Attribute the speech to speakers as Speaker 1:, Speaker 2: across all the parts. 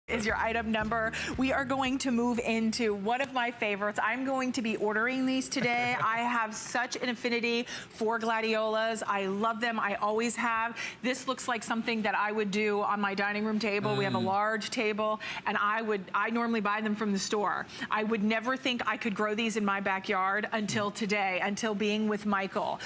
Speaker 1: Is your item number. We are going to move into one of my favorites. I'm going to be ordering these today. I have such an affinity for gladiolas. I love them. I always have. This looks like something that I would do on my dining room table. We have a large table, and I normally buy them from the store. I would never think I could grow these in my backyard until today, until being with Michael.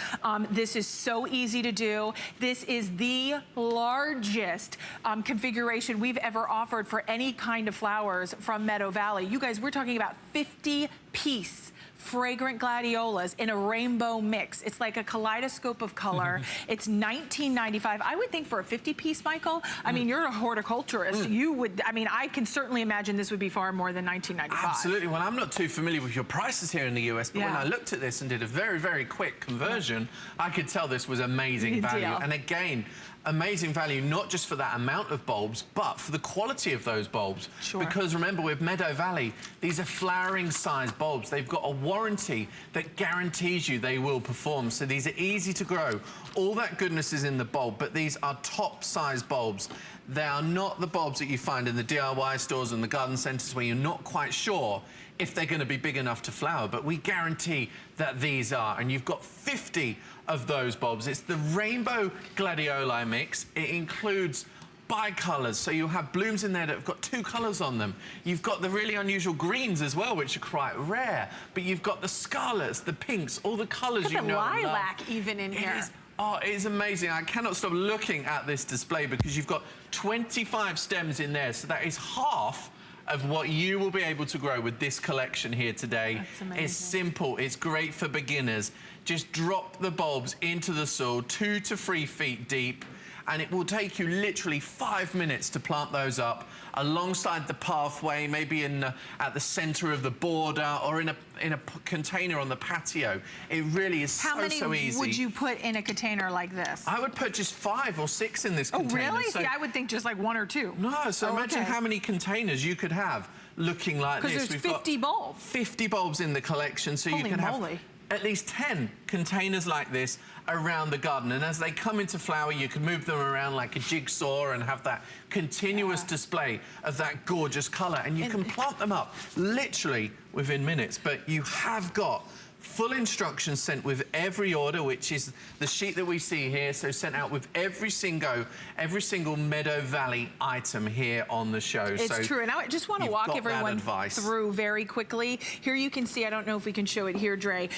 Speaker 1: This is so easy to do. This is the largest configuration we've ever offered for any kind of flowers from Meadow Valley. You guys, we're talking about 50-piece fragrant gladiolas in a rainbow mix. It's like a kaleidoscope of color. It's $19.95. I would think for a 50-piece, Michael, I mean, you're a horticulturist. You would, I mean, I can certainly imagine this would be far more than $19.95.
Speaker 2: Absolutely. Well, I'm not too familiar with your prices here in the US, but when I looked at this and did a very, very quick conversion, I could tell this was amazing value. And again, amazing value, not just for that amount of bulbs, but for the quality of those bulbs. Because remember, with Meadow Valley, these are flowering size bulbs. They've got a warranty that guarantees you they will perform. So these are easy to grow. All that goodness is in the bulb, but these are top size bulbs. They are not the bulbs that you find in the DIY stores and the garden centers where you're not quite sure if they're going to be big enough to flower, but we guarantee that these are. And you've got 50 of those bulbs. It's the Rainbow Gladioli mix. It includes bicolors, so you'll have blooms in there that have got two colors on them. You've got the really unusual greens as well, which are quite rare, but you've got the scarlets, the pinks, all the colors you know and love.
Speaker 1: The lilac even in here.
Speaker 2: Oh, it's amazing. I cannot stop looking at this display because you've got 25 stems in there, so that is half of what you will be able to grow with this collection here today.
Speaker 1: That's amazing.
Speaker 2: It's simple, it's great for beginners. Just drop the bulbs into the soil 2 to 3 feet deep, and it will take you literally 5 minutes to plant those up alongside the pathway, maybe at the center of the border or in a container on the patio. It really is so easy.
Speaker 1: How many would you put in a container like this?
Speaker 2: I would put just 5 or 6 in this container.
Speaker 1: Oh, really?
Speaker 2: So,
Speaker 1: see, I would think just like 1 or 2.
Speaker 2: No, so imagine how many containers you could have looking like this.
Speaker 1: Because there's 50 bulbs.
Speaker 2: 50 bulbs in the collection, so you can have at least 10 containers like this around the garden. And as they come into flower, you can move them around like a jigsaw and have that continuous display of that gorgeous color. And you can plant them up literally within minutes. But you have got full instructions sent with every order, which is the sheet that we see here, so sent out with every single Meadow Valley item here on the show.
Speaker 1: It's true, and I just want to walk everyone through very quickly. Here you can see, I don't know if we can show it here, Dre,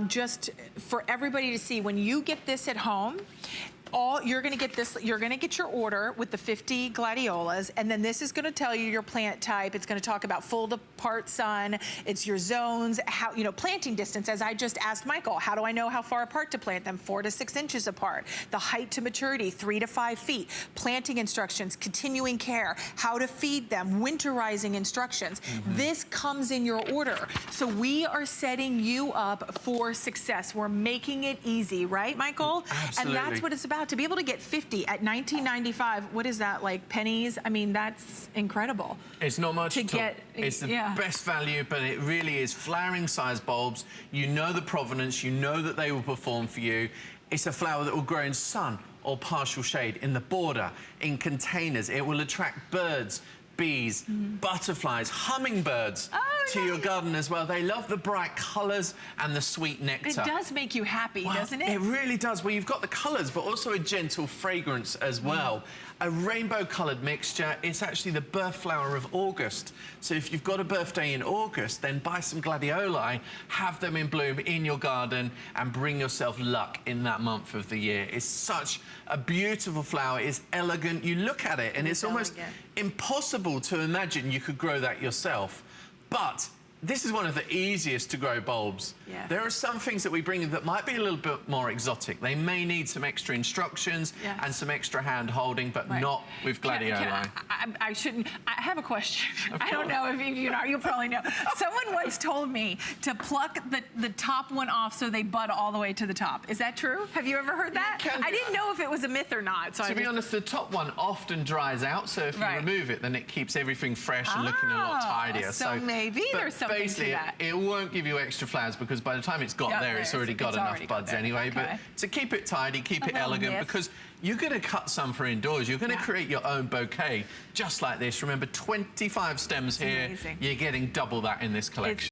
Speaker 1: just for everybody to see, when you get this at home, you're going to get this, you're going to get your order with the 50 gladiolas, and then this is going to tell you your plant type. It's going to talk about full to part sun. It's your zones, how, you know, planting distance. As I just asked Michael, how do I know how far apart to plant them? 4 to 6 inches apart. The height to maturity, 3 to 5 feet. Planting instructions, continuing care, how to feed them, winterizing instructions. This comes in your order. So we are setting you up for success. We're making it easy, right, Michael?
Speaker 2: Absolutely.
Speaker 1: And that's what it's about. To be able to get 50 at $19.95, what is that, like pennies? I mean, that's incredible.
Speaker 2: It's not much
Speaker 1: to get.
Speaker 2: It's the best value, but it really is flowering size bulbs. You know the provenance, you know that they will perform for you. It's a flower that will grow in sun or partial shade, in the border, in containers. It will attract birds, bees, butterflies, hummingbirds to your garden as well. They love the bright colours and the sweet nectar.
Speaker 1: It does make you happy, doesn't it?
Speaker 2: It really does. Well, you've got the colours, but also a gentle fragrance as well. A rainbow-coloured mixture. It's actually the birth flower of August. So if you've got a birthday in August, then buy some gladioli, have them in bloom in your garden, and bring yourself luck in that month of the year. It's such a beautiful flower. It's elegant. You look at it, and it's almost impossible to imagine you could grow that yourself. But this is one of the easiest to grow bulbs. There are some things that we bring in that might be a little bit more exotic. They may need some extra instructions and some extra hand holding, but not with gladioli.
Speaker 1: I shouldn't. I have a question. I don't know if you know. You probably know. Someone once told me to pluck the top one off so they bud all the way to the top. Is that true? Have you ever heard that? I didn't know if it was a myth or not. So
Speaker 2: to be honest, the top one often dries out, so if you remove it, then it keeps everything fresh and looking a lot tidier.
Speaker 1: So maybe there's some something
Speaker 2: basically,
Speaker 1: to that.
Speaker 2: it won't give you extra flowers because by the time it's got there, it's already got enough buds anyway.
Speaker 1: Okay.
Speaker 2: But to keep it tidy, keep it elegant, because you're going to cut some for indoors. You're going to create your own bouquet just like this. Remember, 25 stems here. Amazing. You're getting double that in this collection.